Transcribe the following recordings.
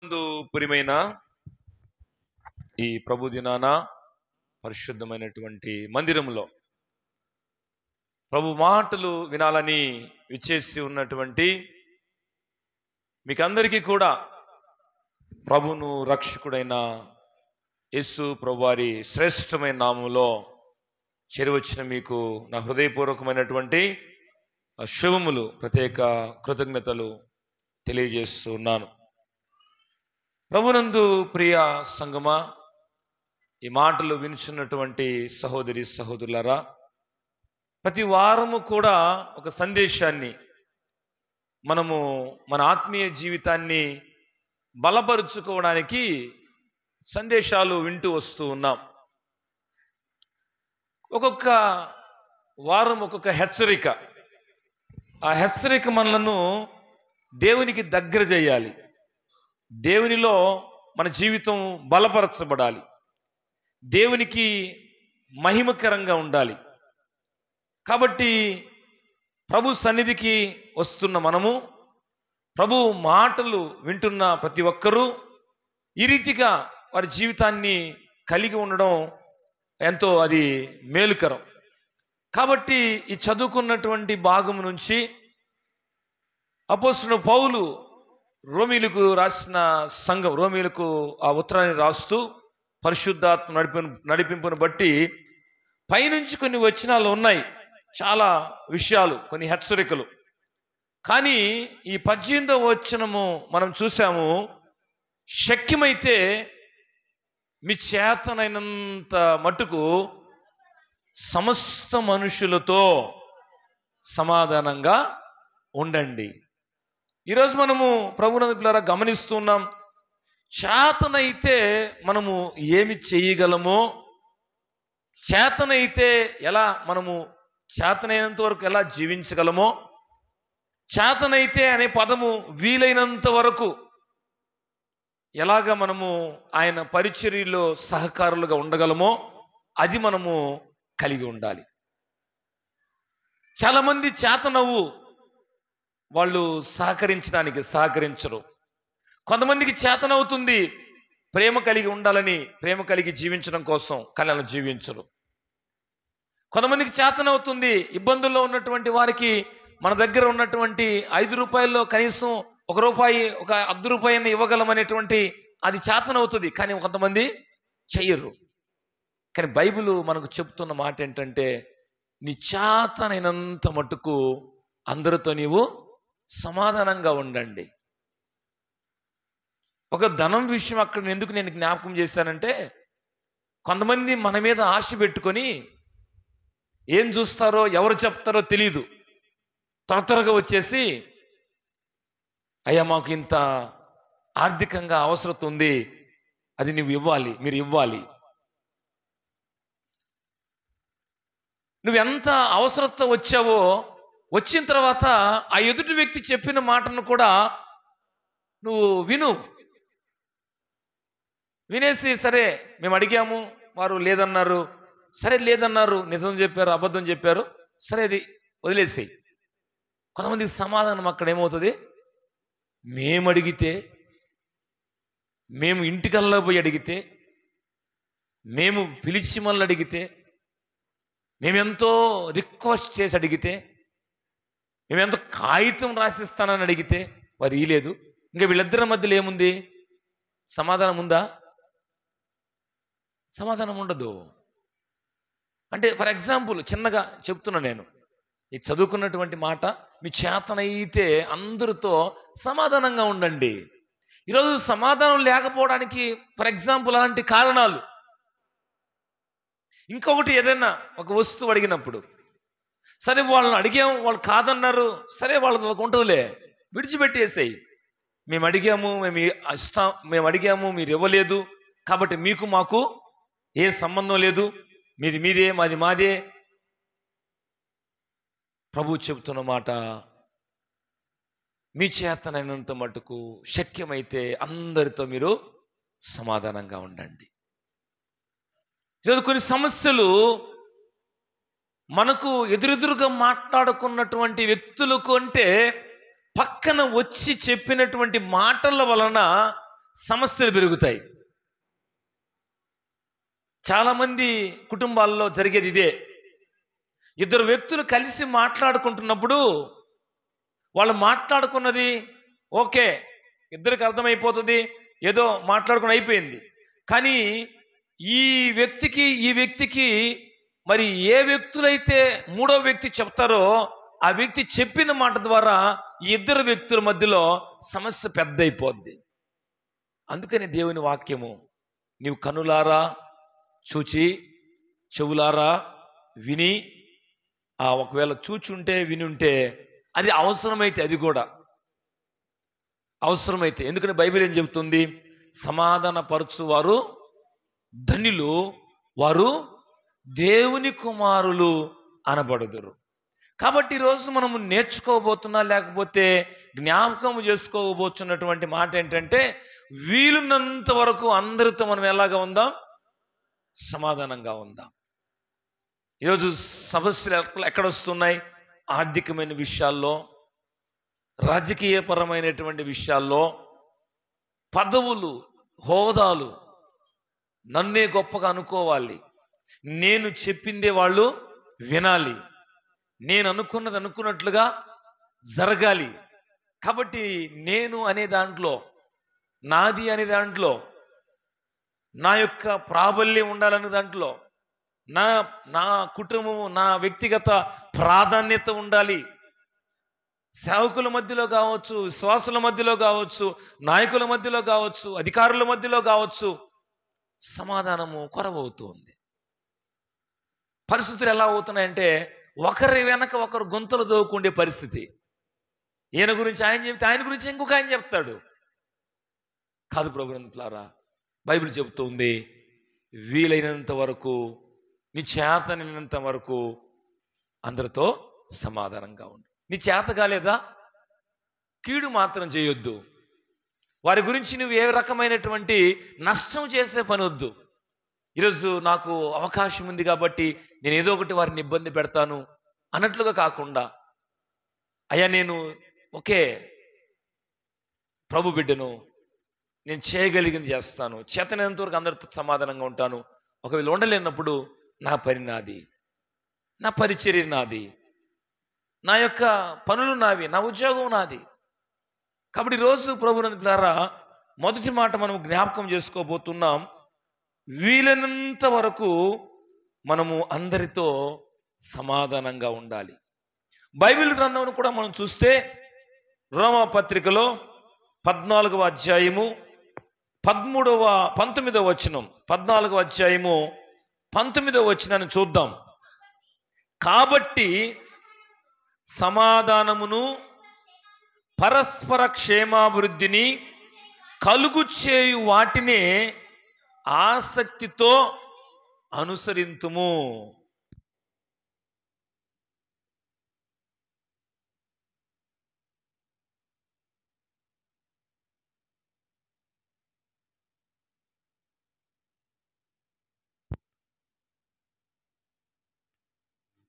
నందు ప్రియమైన ఈ ప్రభు దినాన పరిశుద్ధమైనటువంటి మందిరంలో ప్రభు మాటలు వినాలని విచ్చేసి ఉన్నటువంటి మీకందరికీ కూడా ప్రభును రక్షకుడైన యేసు ప్రభువారి శ్రేష్టమైన నామములో చేరువచ్చిన మీకు నా హృదయపూర్వకమైనటువంటి శుభములు, ప్రత్యేక కృతజ్ఞతలు తెలియజేస్తూ ఉన్నాను. ప్రభునందు ప్రియ సంగమా, ఈ మాటలు వినుచున్నటువంటి సహోదరి సహోదరులారా, ప్రతి వారము కూడా ఒక సందేశాన్ని మనము మన ఆత్మీయ జీవితాన్ని బలపరుచుకోవడానికి సందేశాలు వింటూ వస్తూ ఉన్నాం. ఒక్కొక్క వారం ఒక్కొక్క హెచ్చరిక. ఆ హెచ్చరిక మనలను దేవునికి దగ్గర చేయాలి, దేవునిలో మన జీవితం బలపరచబడాలి, దేవునికి మహిమకరంగా ఉండాలి. కాబట్టి ప్రభు సన్నిధికి వస్తున్న మనము, ప్రభు మాటలు వింటున్న ప్రతి ఒక్కరూ ఈ రీతిగా వారి జీవితాన్ని కలిగి ఉండడం ఎంతో అది మేలుకరం. కాబట్టి ఈ చదువుకున్నటువంటి భాగం నుంచి అపోస్తలుడైన పౌలు రోమీయులకు రాసిన సంఘం, రోమీయులకు ఆ ఉత్తరాన్ని రాస్తూ పరిశుద్ధాత్మ నడిపింపును బట్టి పైనుంచి కొన్ని వచనాలు ఉన్నాయి, చాలా విషయాలు, కొన్ని హెచ్చరికలు. కానీ ఈ 18వ వచనము మనం చూసాము, శక్యమైతే మీ చేతనైనంత మట్టుకు సమస్త మనుషులతో సమాధానంగా ఉండండి. ఈరోజు మనము ప్రభువునందు పిల్లరా గమనిస్తున్నాం, చేతనైతే మనము ఏమి చేయగలమో, చేతనైతే ఎలా మనము చేతనైనంత వరకు ఎలా జీవించగలమో, చేతనైతే అనే పదము వీలైనంత వరకు ఎలాగ మనము ఆయన పరిచర్యలో సహకారులుగా ఉండగలమో అది మనము కలిగి ఉండాలి. చాలామంది చేతనవ్వు వాళ్ళు సహకరించడానికి సహకరించరు. కొంతమందికి చేతనవుతుంది ప్రేమ కలిగి ఉండాలని, ప్రేమ కలిగి జీవించడం కోసం, కానీ అలా జీవించరు. కొంతమందికి చేతనవుతుంది ఇబ్బందుల్లో ఉన్నటువంటి వారికి మన దగ్గర ఉన్నటువంటి 5 రూపాయల్లో కనీసం 1 రూపాయి, ఒక 1/2 రూపాయని ఇవ్వగలమనేటువంటి అది చేతనవుతుంది, కానీ కొంతమంది చెయ్యరు. కానీ బైబిల్ మనకు చెప్తున్న మాట ఏంటంటే, నీ చేతనైనంత మట్టుకు అందరితో నీవు సమాధానంగా ఉండండి. ఒక ధనం విషయం అక్కడ ఎందుకు నేను జ్ఞాపకం చేశానంటే, కొంతమంది మన మీద ఆశ పెట్టుకొని ఏం చూస్తారో ఎవరు చెప్తారో తెలీదు, త్వరగా వచ్చేసి అయ్యా మాకు ఇంత ఆర్థికంగా అవసరం ఉంది, అది నువ్వు ఇవ్వాలి, మీరు ఇవ్వాలి. నువ్వెంత అవసరంతో వచ్చావో వచ్చిన తర్వాత ఆ ఎదుటి వ్యక్తి చెప్పిన మాటను కూడా నువ్వు వినేసి సరే మేము అడిగాము వారు లేదన్నారు, సరే లేదన్నారు, నిజం చెప్పారు అబద్ధం చెప్పారు, సరే అది వదిలేసేయి. కొంతమందికి సమాధానం అక్కడ ఏమవుతుంది, మేము అడిగితే, మేము ఇంటికల్లా పోయి అడిగితే, మేము పిలిచి మళ్ళీ అడిగితే, మేమెంతో రిక్వెస్ట్ చేసి అడిగితే, మేమెంతో కాగితం రాసిస్తానని అడిగితే వారు ఇలేదు. ఇంకా వీళ్ళిద్దరి మధ్యలో ఏముంది, సమాధానం ఉందా? సమాధానం ఉండదు. అంటే ఫర్ ఎగ్జాంపుల్ చిన్నగా చెప్తున్నా నేను, ఈ చదువుకున్నటువంటి మాట, మీ చేతనైతే అందరితో సమాధానంగా ఉండండి. ఈరోజు సమాధానం లేకపోవడానికి ఫర్ ఎగ్జాంపుల్ అలాంటి కారణాలు. ఇంకొకటి, ఏదైనా ఒక వస్తువు అడిగినప్పుడు సరే వాళ్ళని అడిగాము వాళ్ళు కాదన్నారు, సరే వాళ్ళది ఒక ఉంటుందిలే, విడిచిపెట్టేసేయి. మేము అడిగాము, మేము అడిగాము మీరు ఇవ్వలేదు, కాబట్టి మీకు మాకు ఏ సంబంధం లేదు, మీది మీదే మాది మాదే. ప్రభు చెబుతున్న మాట, మీ చేతనైనంత మటుకు శక్యమైతే అందరితో మీరు సమాధానంగా ఉండండి. ఈరోజు కొన్ని సమస్యలు మనకు ఎదురెదురుగా మాట్లాడుకున్నటువంటి వ్యక్తులకు అంటే పక్కన వచ్చి చెప్పినటువంటి మాటల వలన సమస్యలు పెరుగుతాయి. చాలామంది కుటుంబాల్లో జరిగేది ఇదే. ఇద్దరు వ్యక్తులు కలిసి మాట్లాడుకుంటున్నప్పుడు వాళ్ళు మాట్లాడుకున్నది ఓకే, ఇద్దరికి అర్థమైపోతుంది, ఏదో మాట్లాడుకుని అయిపోయింది. కానీ ఈ వ్యక్తికి మరి ఏ వ్యక్తులైతే మూడో వ్యక్తి చెప్తారో ఆ వ్యక్తి చెప్పిన మాట ద్వారా ఈ ఇద్దరు వ్యక్తుల మధ్యలో సమస్య పెద్ద అయిపోద్ది. అందుకని దేవుని వాక్యము, నీవు కనులారా చూచి చెవులారా విని, ఒకవేళ చూచుంటే వినుంటే అది అవసరమైతే, అది కూడా అవసరమైతే, ఎందుకంటే బైబిల్ ఏం చెబుతుంది? సమాధానపరచువారు ధన్యులు, వారు దేవుని కుమారులు అనబడుదురు. కాబట్టి ఈరోజు మనము నేర్చుకోబోతున్నా లేకపోతే జ్ఞాపకం చేసుకోబోతున్నటువంటి మాట ఏంటంటే, వీలున్నంత వరకు అందరితో మనం ఎలాగా ఉందాం? సమాధానంగా ఉందాం. ఈరోజు సమస్యలు ఎక్కడ వస్తున్నాయి? ఆర్థికమైన విషయాల్లో, రాజకీయపరమైనటువంటి విషయాల్లో, పదవులు, హోదాలు, నన్నే గొప్పగా అనుకోవాలి, నేను చెప్పిందే వాళ్ళు వినాలి, నేను అనుకున్నది అనుకున్నట్లుగా జరగాలి. కాబట్టి నేను అనే దాంట్లో, నాది అనే దాంట్లో, నా యొక్క ప్రాబల్యం ఉండాలనే దాంట్లో, నా కుటుంబము, నా వ్యక్తిగత ప్రాధాన్యత ఉండాలి. సేవకుల మధ్యలో కావచ్చు, విశ్వాసుల మధ్యలో కావచ్చు, నాయకుల మధ్యలో కావచ్చు, అధికారుల మధ్యలో కావచ్చు, సమాధానము కొరవవుతుంది. పరిస్థితులు ఎలా అవుతున్నాయంటే, ఒకరి వెనక ఒకరు గొంతులు దోవుకుండే పరిస్థితి. ఈయన గురించి ఆయన చెప్తే ఆయన గురించి ఇంకొక ఆయన చెప్తాడు. కాదు ప్రభువులారా, బైబిల్ చెబుతుంది, వీలైనంత వరకు, నీ చేతనైనంత వరకు అందరితో సమాధానంగా ఉండు. నీ చేత కాలేదా, కీడు మాత్రం చేయొద్దు. వారి గురించి నువ్వు ఏ రకమైనటువంటి నష్టం చేసే పని వద్దు. ఈరోజు నాకు అవకాశం ఉంది కాబట్టి నేను ఏదో ఒకటి వారిని ఇబ్బంది పెడతాను అన్నట్లుగా కాకుండా, అయ్యా నేను ఓకే ప్రభు బిడ్డను, నేను చేయగలిగింది చేస్తాను, చేతనైనంత వరకు అందరితో సమాధానంగా ఉంటాను. ఒకవేళ ఉండలేనప్పుడు నా పని నాది, నా పరిచర్య నాది, నా యొక్క పనులు నావి, నా ఉద్యోగం నాది. కాబట్టి ఈరోజు ప్రభువులారా, మొదటి మాట మనం జ్ఞాపకం చేసుకోబోతున్నాం, వీలైనంత వరకు మనము అందరితో సమాధానంగా ఉండాలి. బైబిల్ గ్రంథంను కూడా మనం చూస్తే రోమా పత్రికలో 14వ అధ్యాయము 19వ వచనం, 14వ అధ్యాయము 19వ వచనాన్ని చూద్దాం. కాబట్టి సమాధానమును పరస్పర క్షేమాభివృద్ధిని కలుగు చేయు వాటినే ఆసక్తితో అనుసరింతుము.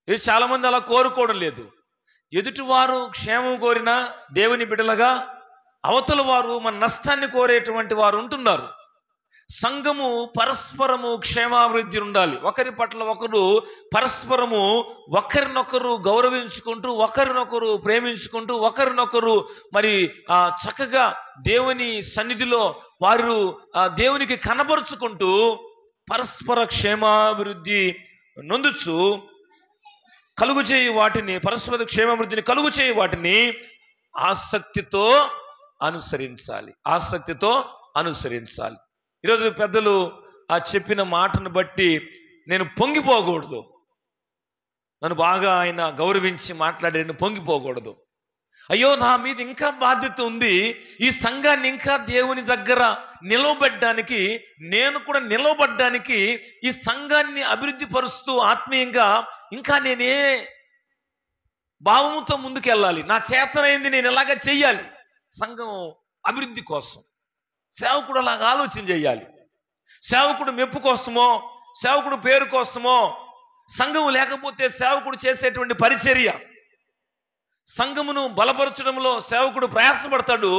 ఇది చాలా మంది అలా కోరుకోవడం లేదు. ఎదుటివారు క్షేమం కోరిన దేవుని బిడ్డలుగా, అవతల వారు మన నష్టాన్ని కోరేటువంటి వారు ఉంటున్నారు. సంఘము పరస్పరము క్షేమాభివృద్ధి ఉండాలి. ఒకరి పట్ల ఒకరు పరస్పరము ఒకరినొకరు గౌరవించుకుంటూ, ఒకరినొకరు ప్రేమించుకుంటూ, ఒకరినొకరు మరి చక్కగా దేవుని సన్నిధిలో వారు దేవునికి కనబరుచుకుంటూ పరస్పర క్షేమాభివృద్ధి నొందుచు కలుగు చేయి వాటిని, పరస్పర క్షేమాభివృద్ధిని కలుగు చేయి వాటిని ఆసక్తితో అనుసరించాలి, ఆసక్తితో అనుసరించాలి. ఈరోజు పెద్దలు చెప్పిన మాటను బట్టి నేను పొంగిపోకూడదు, నన్ను బాగా ఆయన గౌరవించి మాట్లాడే పొంగిపోకూడదు. అయ్యో నా మీద ఇంకా బాధ్యత ఉంది, ఈ సంఘాన్ని ఇంకా దేవుని దగ్గర నిలవబడ్డానికి, నేను కూడా నిలవబడ్డానికి, ఈ సంఘాన్ని అభివృద్ధి పరుస్తూ ఆత్మీయంగా ఇంకా నేనే భావముతో ముందుకెళ్ళాలి, నా చేతనైంది నేను ఎలాగ చెయ్యాలి, సంఘం అభివృద్ధి కోసం సేవకుడు అలాగ ఆలోచన చేయాలి. సేవకుడు మెప్పు కోసమో, సేవకుడు పేరు కోసమో, సంఘం లేకపోతే సేవకుడు చేసేటువంటి పరిచర్య, సంఘమును బలపరచడంలో సేవకుడు ప్రయాసపడతాడు.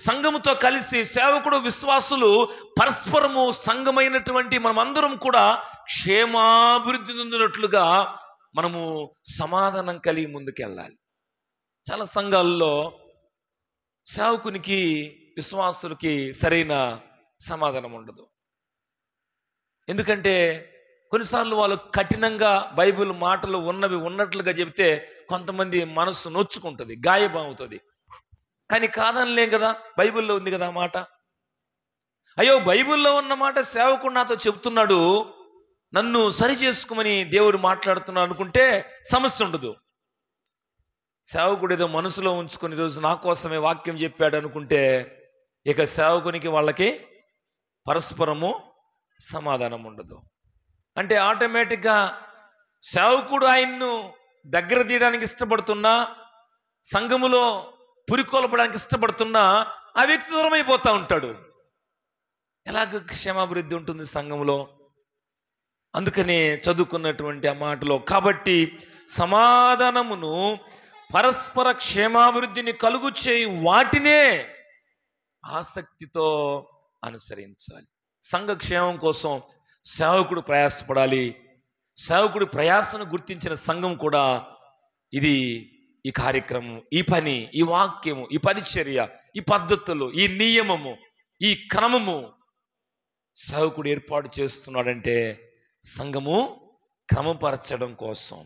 సంఘముతో కలిసి సేవకుడు, విశ్వాసులు పరస్పరము సంఘమైనటువంటి మనమందరం కూడా క్షేమాభివృద్ధి చెందినట్లుగా మనము సమాధానం కలిగి ముందుకెళ్ళాలి. చాలా సంఘాల్లో సేవకునికి, విశ్వాసులకి సరైన సమాధానం ఉండదు. ఎందుకంటే కొన్నిసార్లు వాళ్ళు కఠినంగా బైబిల్ మాటలు ఉన్నవి ఉన్నట్లుగా చెబితే కొంతమంది మనసు నొచ్చుకుంటుంది, గాయమవుతుంది. కానీ కాదనిలేం కదా, బైబిల్లో ఉంది కదా మాట. అయ్యో, బైబిల్లో ఉన్న మాట సేవకుడు నాతో చెబుతున్నాడు, నన్ను సరి చేసుకోమని దేవుడు మాట్లాడుతున్నాడు అనుకుంటే సమస్య ఉండదు. సేవకుడు ఏదో మనసులో ఉంచుకొని రోజు నా కోసమే వాక్యం చెప్పాడు అనుకుంటే ఇక సేవకునికి వాళ్ళకి పరస్పరము సమాధానం ఉండదు. అంటే ఆటోమేటిక్గా సేవకుడు ఆయన్ను దగ్గర తీయడానికి ఇష్టపడుతున్నా, సంఘములో పురికొల్పడానికి ఇష్టపడుతున్నా ఆ వ్యక్తి దూరం అయిపోతూ ఉంటాడు. ఎలాగ క్షేమాభివృద్ధి ఉంటుంది సంఘములో? అందుకనే చదువుకున్నటువంటి ఆ మాటలో, కాబట్టి సమాధానమును పరస్పర క్షేమాభివృద్ధిని కలుగు చేయి వాటినే ఆసక్తితో అనుసరించాలి. సంఘ క్షేమం కోసం సేవకుడు ప్రయాసపడాలి. సేవకుడు ప్రయాసను గుర్తించిన సంఘం కూడా ఇది ఈ కార్యక్రమం, ఈ పని, ఈ వాక్యము, ఈ పరిచర్య, ఈ పద్ధతులు, ఈ నియమము, ఈ క్రమము సేవకుడు ఏర్పాటు చేస్తున్నాడంటే సంఘము క్రమపరచడం కోసం.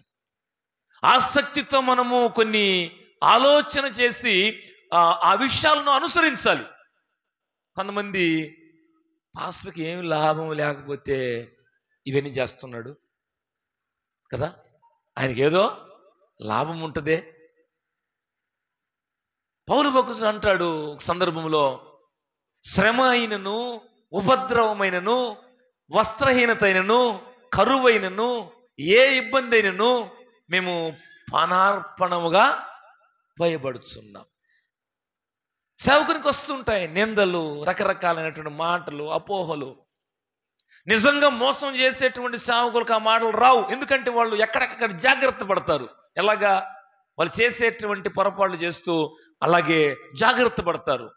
ఆసక్తితో మనము కొన్ని ఆలోచన చేసి ఆ విషయాలను అనుసరించాలి. కొంతమంది పాస్టర్కి ఏమి లాభం లేకపోతే ఇవన్నీ చేస్తున్నాడు కదా, ఆయనకి ఏదో లాభం ఉంటుందే. పౌలు భక్తుడు అంటాడు ఒక సందర్భంలో, శ్రమ అయినను, ఉపద్రవమైనను, వస్త్రహీనత అయినను, కరువైనను, ఏ ఇబ్బంది అయినను మేము పానార్పణముగా భయపడుతున్నాం. సేవకునికి వస్తుంటాయి నిందలు, రకరకాలైనటువంటి మాటలు, అపోహలు. నిజంగా మోసం చేసేటువంటి సేవకులకు ఆ మాటలు రావు. ఎందుకంటే వాళ్ళు ఎక్కడెక్కడ జాగ్రత్త పడతారు. ఎలాగా వాళ్ళు చేసేటువంటి పొరపాట్లు చేస్తూ అలాగే జాగ్రత్త పడతారు.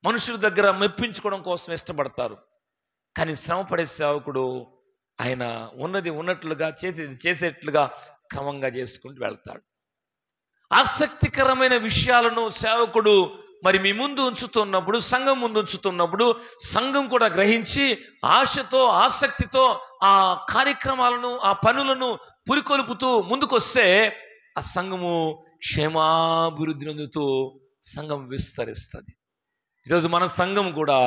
మనుషుల దగ్గర మెప్పించుకోవడం కోసం ఇష్టపడతారు. కానీ శ్రమపడే సేవకుడు ఆయన ఉన్నది ఉన్నట్లుగా, చేసేట్లుగా క్రమంగా చేసుకుంటూ వెళ్తాడు. ఆసక్తికరమైన విషయాలను సేవకుడు మరి మీ ముందు ఉంచుతున్నప్పుడు, సంఘం ముందు ఉంచుతున్నప్పుడు సంఘం కూడా గ్రహించి ఆశతో, ఆసక్తితో ఆ కార్యక్రమాలను, ఆ పనులను పురికొల్పుతూ ముందుకొస్తే ఆ సంఘము క్షేమాభివృద్ధి చెందుతూ సంఘం విస్తరిస్తుంది. ఈరోజు మన సంఘం కూడా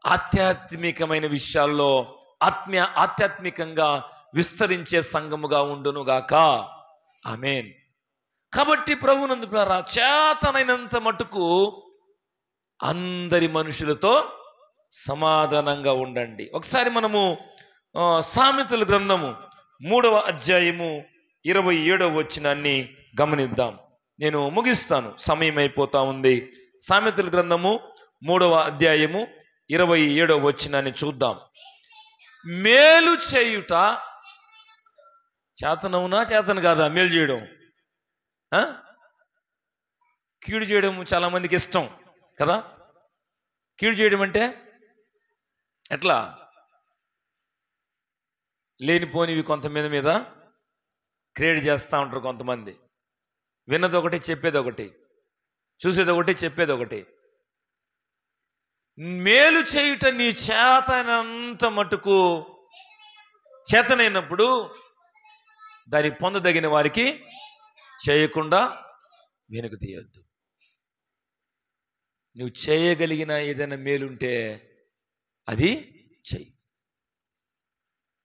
ఆధ్యాత్మికమైన విషయాల్లో ఆధ్యాత్మికంగా విస్తరించే సంఘముగా ఉండునుగాక. ఆమేన్. కాబట్టి ప్రభువునందు ప్రియులారా, చేతనైనంత మటుకు అందరి మనుషులతో సమాధానంగా ఉండండి. ఒకసారి మనము సామెతల గ్రంథము 3వ అధ్యాయము 27వ వచనాన్ని గమనిద్దాం. నేను ముగిస్తాను, సమయం అయిపోతా ఉంది. సామెతల గ్రంథము 3వ అధ్యాయము 27వ వచనాన్ని చూద్దాం. మేలు చేయుట చేతనవునా, చేతన కాదా మేలు చేయడం? కీడు చేయడం చాలా మందికి ఇష్టం కదా. కీడు చేయడం అంటే ఎట్లా? లేనిపోనివి కొంతమంది మీద క్రియేట్ చేస్తూ ఉంటారు కొంతమంది. విన్నది ఒకటి, చెప్పేది ఒకటి, చూసేది ఒకటి, చెప్పేది ఒకటి. మేలు చేయుట నీ చేతనంత మటుకు చేతనైనప్పుడు దాన్ని పొందదగిన వారికి చేయకుండా వెనుక తీయొద్దు. నువ్వు చేయగలిగిన ఏదైనా మేలుంటే అది చెయ్యి.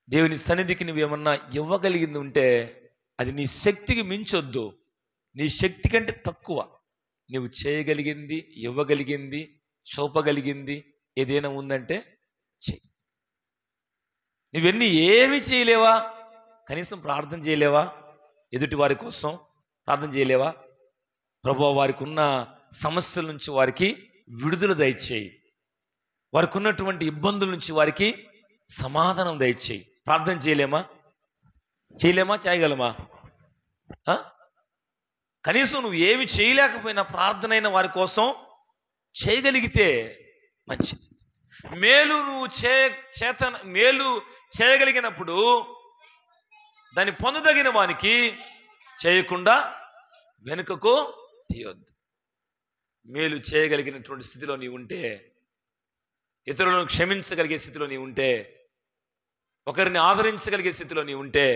దేవుని సన్నిధికి నువ్వేమన్నా ఇవ్వగలిగింది ఉంటే అది నీ శక్తికి మించొద్దు. నీ శక్తి కంటే తక్కువ నువ్వు చేయగలిగింది, ఇవ్వగలిగింది, చూపగలిగింది ఏదైనా ఉందంటే చెయ్యి. నువ్వన్నీ ఏమి చేయలేవా? కనీసం ప్రార్థన చేయలేవా? ఎదుటి వారి కోసం ప్రార్థన చేయలేవా? ప్రభువా, వారికి ఉన్న సమస్యల నుంచి వారికి విడుదల దయచేయి, వారికి ఉన్నటువంటి ఇబ్బందుల నుంచి వారికి సమాధానం దయచేయి. ప్రార్థన చేయలేమా? చేయగలమా? కనీసం నువ్వు ఏమి చేయలేకపోయినా ప్రార్థనైన వారి కోసం చేయగలిగితే మంచిది. మేలు నువ్వు మేలు చేయగలిగినప్పుడు దాన్ని పొందదగిన వానికి చేయకుండా వెనుకకు తీయొద్దు. మేలు చేయగలిగినటువంటి స్థితిలో నీవు ఉంటే, ఇతరులను క్షమించగలిగే స్థితిలో నీవు ఉంటే, ఒకరిని ఆదరించగలిగే స్థితిలో నీవు ఉంటే,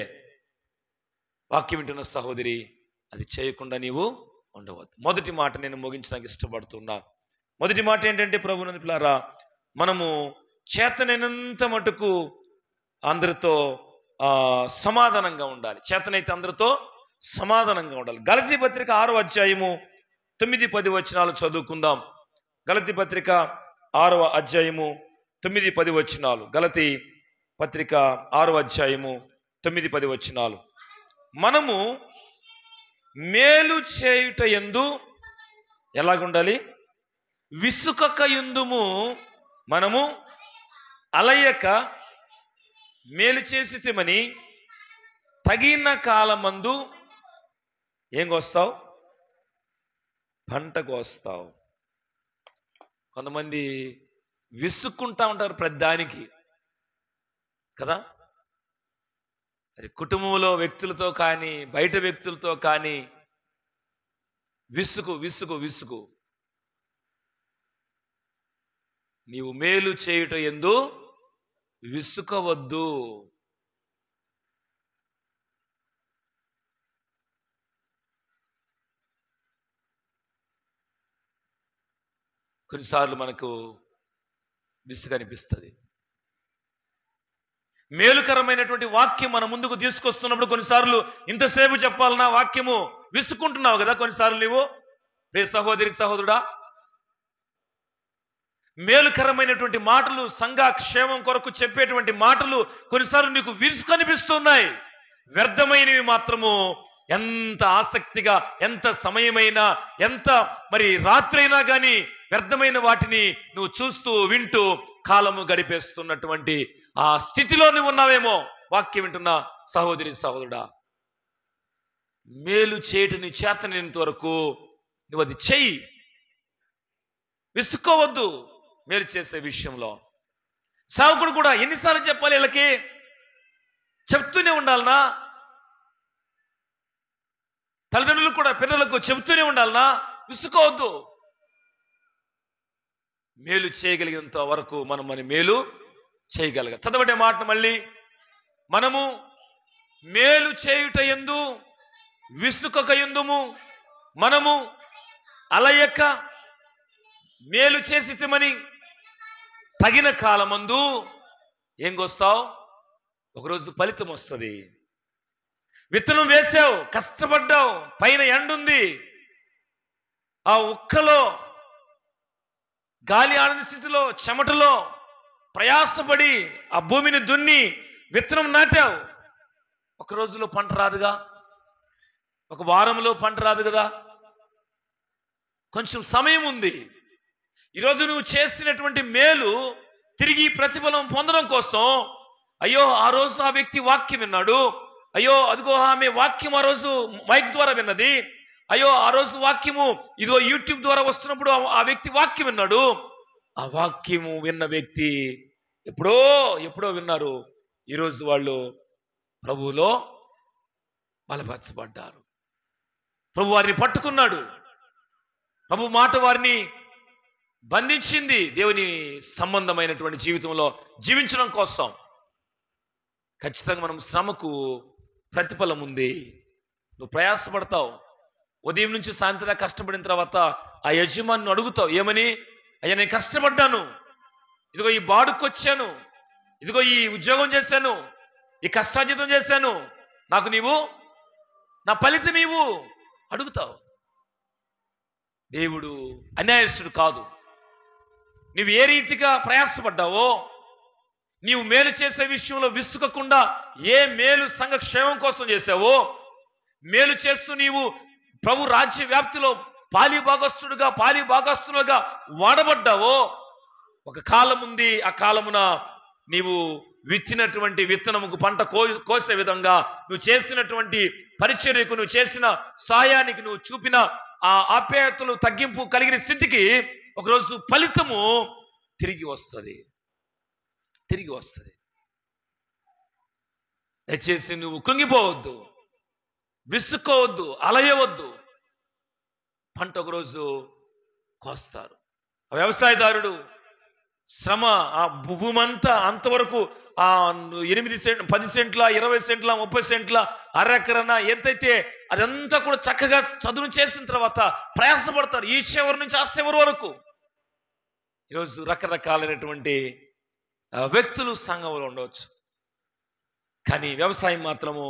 వాక్యం వింటున్న సహోదరి, అది చేయకుండా నీవు ఉండవద్దు. మొదటి మాట నేను ముగించడానికి ఇష్టపడుతున్నా. మొదటి మాట ఏంటంటే, ప్రభువునందు పిల్లారా, మనము చేతనైనంత మటుకు అందరితో సమాధానంగా ఉండాలి. చేతనైతే అందరితో సమాధానంగా ఉండాలి. గలతీ పత్రిక 6వ అధ్యాయము 9-10 వచనాలు చదువుకుందాం. గలతీ పత్రిక 6వ అధ్యాయము 9-10 వచనాలు. గలతీ పత్రిక 6వ అధ్యాయము 9-10 వచనాలు. మనము మేలు చేయుట యందు ఎలాగుండాలి? విసుకక యుందుము. మనము అలయక మేలు చేసితిమని తగిన కాలమందు ఏం కోస్తావు? పంట కోస్తావు. కొంతమంది విసుక్కుంటా ఉంటారు ప్రతిదానికి కదా. అది కుటుంబంలో వ్యక్తులతో కానీ బయట వ్యక్తులతో కానీ విసుగు విసుగు విసుగు. నీవు మేలు చేయుట యందు విసుకవద్దు. కొన్నిసార్లు మనకు విసుగు అనిపిస్తుంది. మేలుకరమైనటువంటి వాక్యం మన ముందుకు తీసుకొస్తున్నప్పుడు కొన్నిసార్లు ఇంతసేపు చెప్పాలన్నా వాక్యము విసుక్కుంటున్నావు కదా కొన్నిసార్లు నీవు. రే సహోదరి సహోదరుడా, మేలుకరమైనటువంటి మాటలు, సంఘ క్షేమం కొరకు చెప్పేటువంటి మాటలు కొన్నిసార్లు నీకు విసుగు అనిపిస్తున్నాయి. వ్యర్థమైనవి మాత్రము ఎంత ఆసక్తిగా, ఎంత సమయమైనా, ఎంత మరి రాత్రి అయినా కానీ వ్యర్థమైన వాటిని నువ్వు చూస్తూ వింటూ కాలము గడిపేస్తున్నటువంటి ఆ స్థితిలో నువ్వు ఉన్నావేమో. వాక్యం వింటున్న సహోదరి సహోదరుడా, మేలు చేయటం నీ చేతనైనంత వరకు నువ్వు అది చెయ్యి. విసుక్కోవద్దు మేలు చేసే విషయంలో. సేవకుడు కూడా ఎన్నిసార్లు చెప్పాలి? వీళ్ళకి చెప్తూనే ఉండాలనా? తల్లిదండ్రులు కూడా పిల్లలకు చెబుతూనే ఉండాలనా? విసుక్కోవద్దు. మేలు చేయగలిగినంత వరకు మనం మన మేలు చేయగలగాలి. చదవడే మాట మళ్ళీ, మనము మేలు చేయుట యందు విసుకక యుందుము. మనము అలయక మేలు చేసితిమని తగిన కాలమందు ఏం కోస్తావు? ఒకరోజు ఫలితం వస్తుంది. విత్తనం వేసావు, కష్టపడ్డావు, పైన ఎండుంది, ఆ ఉక్కలో గాలి ఆడని స్థితిలో చెమటలో ప్రయాసపడి ఆ భూమిని దున్ని విత్తనం నాటావు. ఒక రోజులో పంట రాదుగా, ఒక వారంలో పంట రాదు కదా, కొంచెం సమయం ఉంది. ఈరోజు నువ్వు చేసినటువంటి మేలు తిరిగి ప్రతిఫలం పొందడం కోసం, అయ్యో ఆ రోజు ఆ వ్యక్తి వాక్యం విన్నాడు, అయ్యో అదిగో ఆమె వాక్యం ఆ రోజు మైక్ ద్వారా విన్నది, అయ్యో ఆ రోజు వాక్యము ఇదిగో యూట్యూబ్ ద్వారా వస్తున్నప్పుడు ఆ వ్యక్తి వాక్యం విన్నాడు. ఆ వాక్యము విన్న వ్యక్తి ఎప్పుడో ఎప్పుడో విన్నారు. ఈరోజు వాళ్ళు ప్రభువులో బలపరచబడ్డారు. ప్రభు వారిని పట్టుకున్నాడు. ప్రభు మాట వారిని బంధించింది. దేవుని సంబంధమైనటువంటి జీవితంలో జీవించడం కోసం ఖచ్చితంగా మనం శ్రమకు ప్రతిఫలం ఉంది. నువ్వు ప్రయాసపడతావు. ఉదయం నుంచి సాయంత్రం కష్టపడిన తర్వాత ఆ యజమాని అడుగుతావు, ఏమని? అయ్యా నేను కష్టపడ్డాను, ఇదిగో ఈ బాడుకొచ్చాను, ఇదిగో ఈ ఉద్యోగం చేశాను, ఈ కష్టార్జితం చేశాను, నాకు నీవు నా ఫలితం ఇవ్వు అడుగుతావు. దేవుడు అన్యాయస్తుడు కాదు. నువ్వు ఏ రీతిగా ప్రయాసపడ్డావో, నీవు మేలు చేసే విషయంలో విసుకకుండా ఏ మేలు సంఘ క్షేమం కోసం చేసావో, మేలు చేస్తూ నీవు ప్రభు రాజ్య వ్యాప్తిలో పాలి భాగస్తులుగా వాడబడ్డావో, ఒక కాలం ఉంది. ఆ కాలమున నీవు విత్తినటువంటి విత్తనముకు పంట కోసే విధంగా నువ్వు చేసినటువంటి పరిచర్యకు, నువ్వు చేసిన సాయానికి, నువ్వు చూపిన ఆ ఆప్యాయతలు తగ్గింపు కలిగిన స్థితికి ఒకరోజు ఫలితము తిరిగి వస్తుంది. దయచేసి నువ్వు కృంగిపోవద్దు, విసుక్కోవద్దు, అలయవద్దు. పంట ఒకరోజు కోస్తారు. వ్యవసాయదారుడు శ్రమ, ఆ భూమంతా అంతవరకు ఆ 8 సెంట్ 10 సెంట్ల 20 సెంట్ల 30 సెంట్ల అరెకరన ఎంతైతే అదంతా కూడా చక్కగా చదును చేసిన తర్వాత ప్రయాసపడతారు ఈ చివరి నుంచి ఆ చివరి వరకు. ఈరోజు రకరకాలైనటువంటి వ్యక్తులు సంఘంలో ఉండవచ్చు, కానీ వ్యవసాయం మాత్రము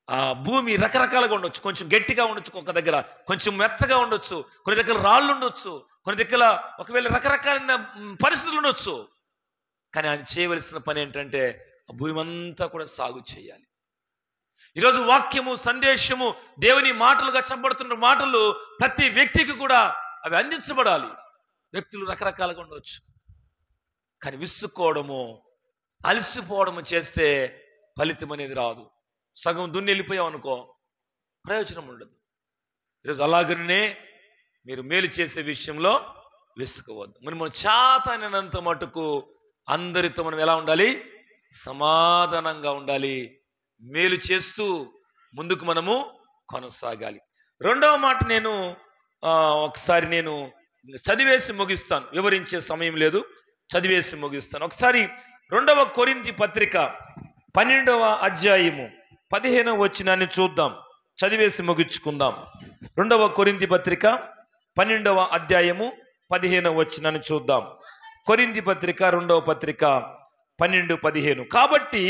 ఆ భూమి రకరకాలుగా ఉండొచ్చు. కొంచెం గట్టిగా ఉండొచ్చు, ఒక దగ్గర కొంచెం మెత్తగా ఉండొచ్చు, కొన్ని దగ్గర రాళ్ళు ఉండొచ్చు, కొన్ని దగ్గర ఒకవేళ రకరకాలైన పరిస్థితులు ఉండొచ్చు. కానీ ఆయన చేయవలసిన పని ఏంటంటే ఆ భూమి అంతా కూడా సాగు చేయాలి. ఈరోజు వాక్యము, సందేశము, దేవుని మాటలుగా చెప్పబడుతున్న మాటలు ప్రతి వ్యక్తికి కూడా అవి అందించబడాలి. వ్యక్తులు రకరకాలుగా ఉండవచ్చు, కానీ విసుక్కోవడము, అలసిపోవడము చేస్తే ఫలితం అనేది రాదు. సగం దున్ని వెళ్ళిపోయాం అనుకో, ప్రయోజనం ఉండదు. ఈరోజు అలాగనే మీరు మేలు చేసే విషయంలో విసుకవద్దు. మనం చేతనైనంత మటుకు అందరితో మనం ఎలా ఉండాలి? సమాధానంగా ఉండాలి. మేలు చేస్తూ ముందుకు మనము కొనసాగాలి. రెండవ మాట నేను ఒకసారి నేను చదివేసి ముగిస్తాను, వివరించే సమయం లేదు, చదివేసి ముగిస్తాను. ఒకసారి 2వ కొరింథీ పత్రిక 12వ అధ్యాయము 15వ వచనాన్ని చూద్దాం, చదివేసి ముగించుకుందాం. 2వ కొరింథీ పత్రిక 12వ అధ్యాయము 15వ వచనాన్ని చూద్దాం. కొరింథీ పత్రిక 2వ పత్రిక 12-15. కాబట్టి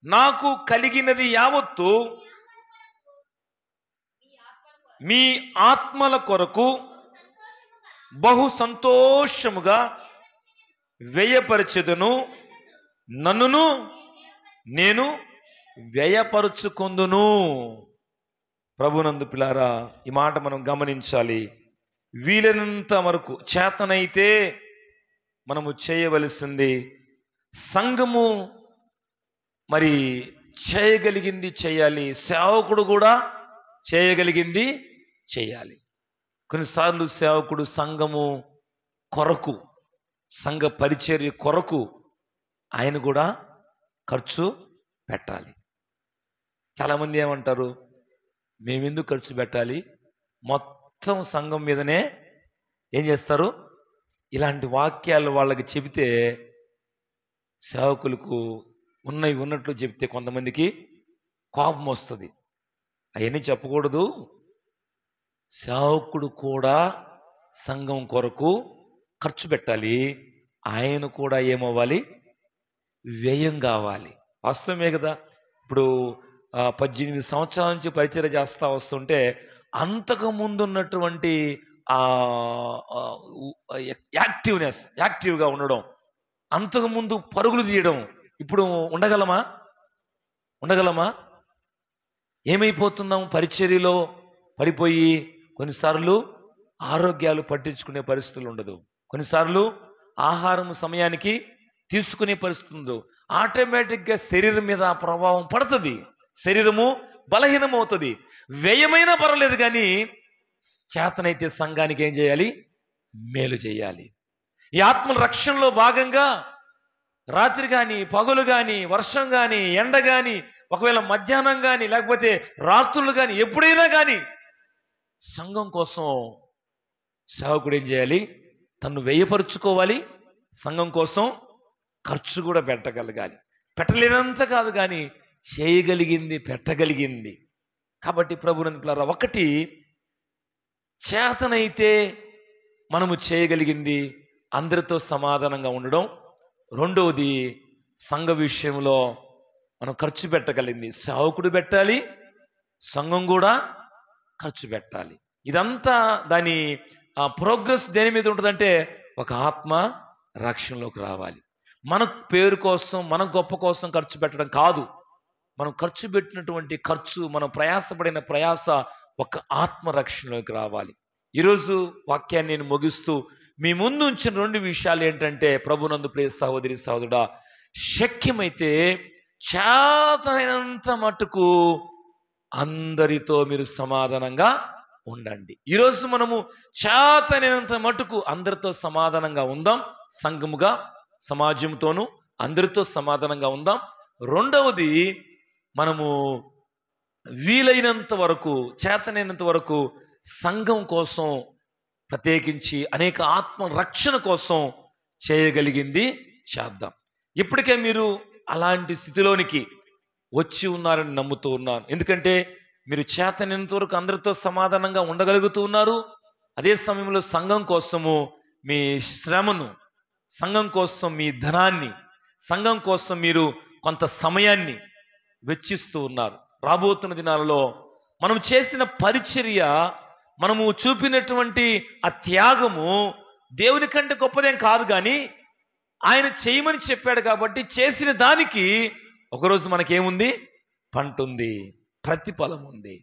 నాకు కలిగినది యావత్తు మీ ఆత్మల కొరకు బహు సంతోషముగా వ్యయపరచెదను, నన్నును నేను వ్యయపరుచుకొందును. ప్రభునందు పిల్లారా, ఈ మాట మనం గమనించాలి. వీలైనంత వరకు చేతనైతే మనము చేయవలసింది, సంఘము మరి చేయగలిగింది చేయాలి, సేవకుడు కూడా చేయగలిగింది చేయాలి. కొన్నిసార్లు సేవకుడు సంఘము కొరకు, సంఘ పరిచర్య కొరకు ఆయన కూడా ఖర్చు పెట్టాలి. చాలామంది ఏమంటారు, మేమెందుకు ఖర్చు పెట్టాలి, మొత్తం సంఘం మీదనే ఏం చేస్తారు? ఇలాంటి వాక్యాలు వాళ్ళకి చెబితే, సేవకులకు ఉన్నట్లు చెప్తే కొంతమందికి కోపం వస్తుంది. అవన్నీ చెప్పకూడదు. సేవకుడు కూడా సంఘం కొరకు ఖర్చు పెట్టాలి, ఆయన కూడా ఏమవ్వాలి? వ్యయం కావాలి. వాస్తవమే కదా. ఇప్పుడు 18 సంవత్సరాల నుంచి పరిచర్య చేస్తూ వస్తుంటే అంతకు ముందు ఉన్నటువంటి యాక్టివ్గా ఉండడం, అంతకుముందు పరుగులు తీయడం ఇప్పుడు ఉండగలమా? ఏమైపోతున్నాం? పరిచర్యలో పడిపోయి కొన్నిసార్లు ఆరోగ్యాలు పట్టించుకునే పరిస్థితులు ఉండదు, కొన్నిసార్లు ఆహారం సమయానికి తీసుకునే పరిస్థితి ఉండదు. ఆటోమేటిక్గా శరీరం మీద ఆ ప్రభావం పడుతుంది, శరీరము బలహీనమవుతుంది. వ్యయమైనా పర్వాలేదు, కానీ చేతనైతే సంఘానికి ఏం చేయాలి? మేలు చేయాలి. ఈ ఆత్మల రక్షణలో భాగంగా రాత్రి కానీ, పగలు కానీ, వర్షం కానీ, ఎండ కానీ, ఒకవేళ మధ్యాహ్నం కానీ, లేకపోతే రాత్రులు కానీ, ఎప్పుడైనా కానీ సంఘం కోసం సేవకుడు ఏం చేయాలి? తను వ్యయపరుచుకోవాలి, సంఘం కోసం ఖర్చు కూడా పెట్టగలగాలి. పెట్టలేనంత కాదు, కానీ చేయగలిగింది పెట్టగలిగింది. కాబట్టి ప్రభునందు పిల్లారా, ఒకటి చేతనైతే మనము చేయగలిగింది అందరితో సమాధానంగా ఉండడం. రెండవది, సంఘ విషయంలో మనం ఖర్చు పెట్టగలిగింది సేవకుడు పెట్టాలి, సంఘం కూడా ఖర్చు పెట్టాలి. ఇదంతా దాని ప్రోగ్రెస్ దేని మీద ఉంటుందంటే ఒక ఆత్మ రక్షణలోకి రావాలి. మన పేరు కోసం, మన గొప్ప కోసం ఖర్చు పెట్టడం కాదు. మనం ఖర్చు పెట్టినటువంటి ఖర్చు, మనం ప్రయాసపడిన ప్రయాస ఒక ఆత్మ రక్షణలోకి రావాలి. ఈరోజు వాక్యాన్ని నేను ముగిస్తూ మీ ముందు ఉంచిన 2 విషయాలు ఏంటంటే, ప్రభునందు ప్రియ సహోదరి సహోదరుడా, శక్యమైతే చేతనైనంత మటుకు అందరితో మీరు సమాధానంగా ఉండండి. ఈరోజు మనము చేతనైనంత మటుకు అందరితో సమాధానంగా ఉందాం. సంఘముగా, సమాజంతోనూ అందరితో సమాధానంగా ఉందాం. రెండవది, మనము వీలైనంత వరకు, చేతనైనంత వరకు సంఘం కోసం ప్రత్యేకించి అనేక ఆత్మ రక్షణ కోసం చేయగలిగింది చేద్దాం. ఇప్పటికే మీరు అలాంటి స్థితిలోనికి వచ్చి ఉన్నారని నమ్ముతూ ఉన్నాను. ఎందుకంటే మీరు చేతనైనంత వరకు అందరితో సమాధానంగా ఉండగలుగుతూ ఉన్నారు. అదే సమయంలో సంఘం కోసము మీ శ్రమను, సంఘం కోసం మీ ధనాన్ని, సంఘం కోసం మీరు కొంత సమయాన్ని వెచ్చిస్తూ ఉన్నారు. రాబోతున్న దినాలలో మనం చేసిన పరిచర్య, మనము చూపినటువంటి ఆ త్యాగము దేవుని కంటే గొప్పదేం కాదు, కానీ ఆయన చేయమని చెప్పాడు కాబట్టి చేసిన దానికి ఒకరోజు మనకేముంది? పంట ఉంది, ప్రతిఫలం ఉంది.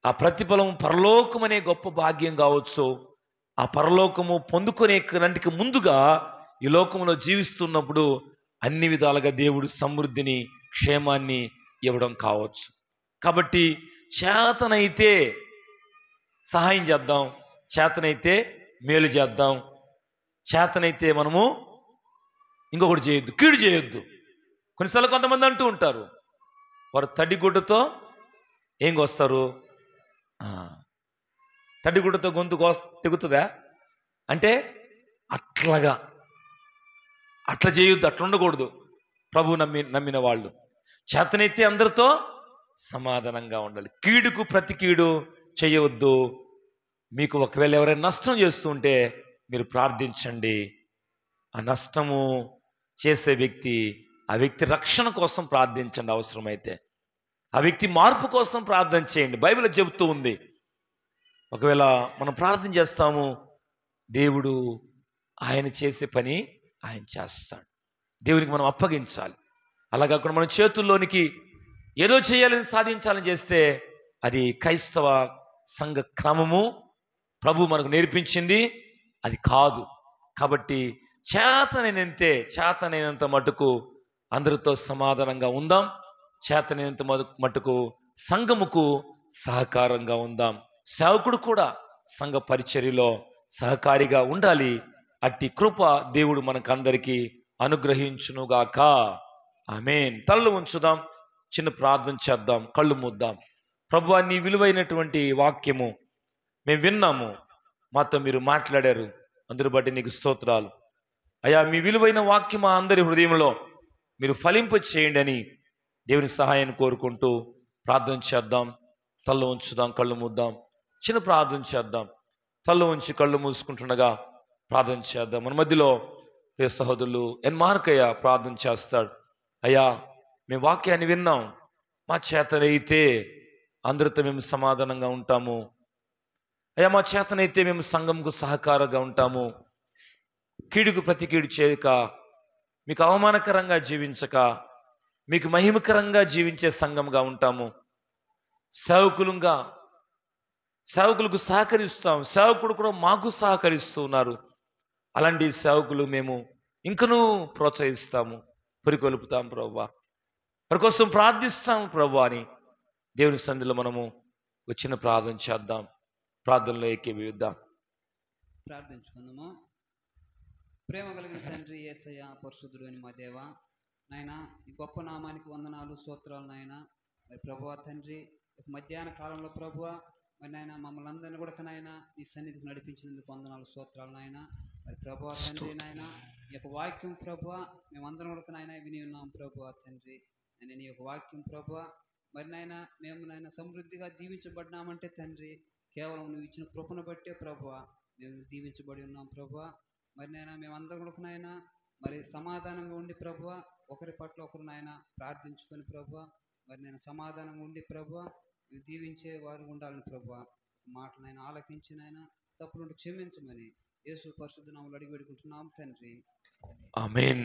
ఆ ప్రతిఫలం పరలోకం అనే గొప్ప భాగ్యం కావచ్చు. ఆ పరలోకము పొందుకునే కంటికి ముందుగా ఈ లోకంలో జీవిస్తున్నప్పుడు అన్ని విధాలుగా దేవుడు సమృద్ధిని, క్షేమాన్ని ఇవ్వడం కావచ్చు. కాబట్టి చేతనైతే సహాయం చేద్దాం, చేతనైతే మేలు చేద్దాం, చేతనైతే మనము ఇంకొకటి చేయొద్దు, కీడు చేయొద్దు. కొన్నిసార్లు కొంతమంది అంటూ ఉంటారు, వారు తడిగుడ్డతో ఏం కోస్తారు? తడిగుడ్డతో గొంతు తెగుతుందా అంటే అట్లా చేయొద్దు, అట్లా ఉండకూడదు. ప్రభు నమ్మిన వాళ్ళు చేతనైతే అందరితో సమాధానంగా ఉండాలి. కీడుకు ప్రతి కీడు చేయవద్దు. మీకు ఒకవేళ ఎవరైనా నష్టం చేస్తుంటే మీరు ప్రార్థించండి. ఆ నష్టము చేసే వ్యక్తి, ఆ వ్యక్తి రక్షణ కోసం ప్రార్థించండి. అవసరమైతే ఆ వ్యక్తి మార్పు కోసం ప్రార్థన చేయండి. బైబిల్ చెబుతూ ఉంది. ఒకవేళ మనం ప్రార్థన చేస్తాము, దేవుడు ఆయన చేసే పని ఆయన చేస్తాడు. దేవునికి మనం అప్పగించాలి. అలా కాకుండా మన చేతుల్లోనికి ఏదో చేయాలని, సాధించాలని చేస్తే అది క్రైస్తవ సంఘ క్రమము, ప్రభు మనకు నేర్పించింది అది కాదు. కాబట్టి చేతనైనంత మటుకు అందరితో సమాధానంగా ఉందాం. చేతనైనంత మటుకు సంఘముకు సహకారంగా ఉందాం. సేవకుడు కూడా సంఘ పరిచర్యలో సహకారిగా ఉండాలి. అట్టి కృప దేవుడు మనకందరికీ అనుగ్రహించునుగాక. ఆమేన్. తలలు ఉంచుదాం, చిన్న ప్రార్థన చేద్దాం, కళ్ళు మూద్దాం. ప్రభువా, నీ విలువైనటువంటి వాక్యము మేము విన్నాము, మాతో మీరు మాట్లాడారు, అందరి బట్టి నీకు స్తోత్రాలు అయ్యా. మీ విలువైన వాక్యం మా అందరి హృదయంలో మీరు ఫలింప చేయండి అని దేవుని సహాయాన్ని కోరుకుంటూ ప్రార్థన చేద్దాం. తల్లు ఉంచుదాం, కళ్ళు మూద్దాం, చిన్న ప్రార్థన చేద్దాం. తల్లు ఉంచి కళ్ళు మూసుకుంటుండగా ప్రార్థన చేద్దాం. మన మధ్యలో ప్రియ సహోదరులు మార్కయ్య ప్రార్థన చేస్తాడు. అయ్యా, మేము వాక్యాన్ని విన్నాం, మా చేతనైతే అందరితో మేము సమాధానంగా ఉంటాము. అయ్యా, మా చేతనైతే మేము సంఘంకు సహకారంగా ఉంటాము. కీడుకు ప్రతి కీడు చేయక, మీకు అవమానకరంగా జీవించక, మీకు మహిమకరంగా జీవించే సంఘంగా ఉంటాము. సేవకులకు సహకరిస్తాం. సేవకుడు కూడా మాకు సహకరిస్తూ ఉన్నారు. అలాంటి సేవకులు మేము ఇంకనూ ప్రోత్సహిస్తాము, పురికొల్పుతాం ప్రభువా, వారి కోసం ప్రార్థిస్తాం ప్రభువా అని దేవుని సన్నిధిలో మనము వచ్చిన ప్రార్థన చేద్దాం. ప్రార్థనలో ఏకీభవిద్దాం. ప్రార్థించుకుందాము. ప్రేమ కలిగిన తండ్రి యేసయ్య, పరిశుద్ధుడు అని మా దేవ, నాయన ఈ గొప్ప నామానికి వందనాలు, స్తోత్రాలు నాయన. మరి ప్రభువా తండ్రి, ఒక మధ్యాహ్న కాలంలో ప్రభువా మరి నాయన మమ్మల్ని అందరినీ కూడా నాయన ఈ సన్నిధికి నడిపించినందుకు వందనాలు, స్తోత్రాలు నాయన. మరి ప్రభువా తండ్రి నాయన, ఈ యొక్క వాక్యం ప్రభువా మేమందరం కూడా నాయన విని ఉన్నాం ప్రభువా తండ్రి. నేను నీ యొక్క వాక్యం ప్రభువా మరి నాయన మేము నాయన సమృద్ధిగా దీవించబడినామంటే తండ్రి కేవలం నువ్వు ఇచ్చిన కృపను బట్టే ప్రభువా మేము దీవించబడి ఉన్నాం ప్రభువా. మరి నాయన మేమందరం కూడా నాయన మరి సమాధానంగా ఉండి ప్రభువా, ఒకరి పట్ల ఒకరు నాయన ప్రార్థించుకొని ప్రభువా మరి నేను సమాధానంగా ఉండి ప్రభువా దీవించే వారు ఉండాలని ప్రభువా మాటలైనా ఆలకించి నాయన తప్పులుంటే క్షమించమని యేసు పరిశుద్ధ నామములో అడిగి వేడుకుంటున్నాం తండ్రి. ఆమేన్.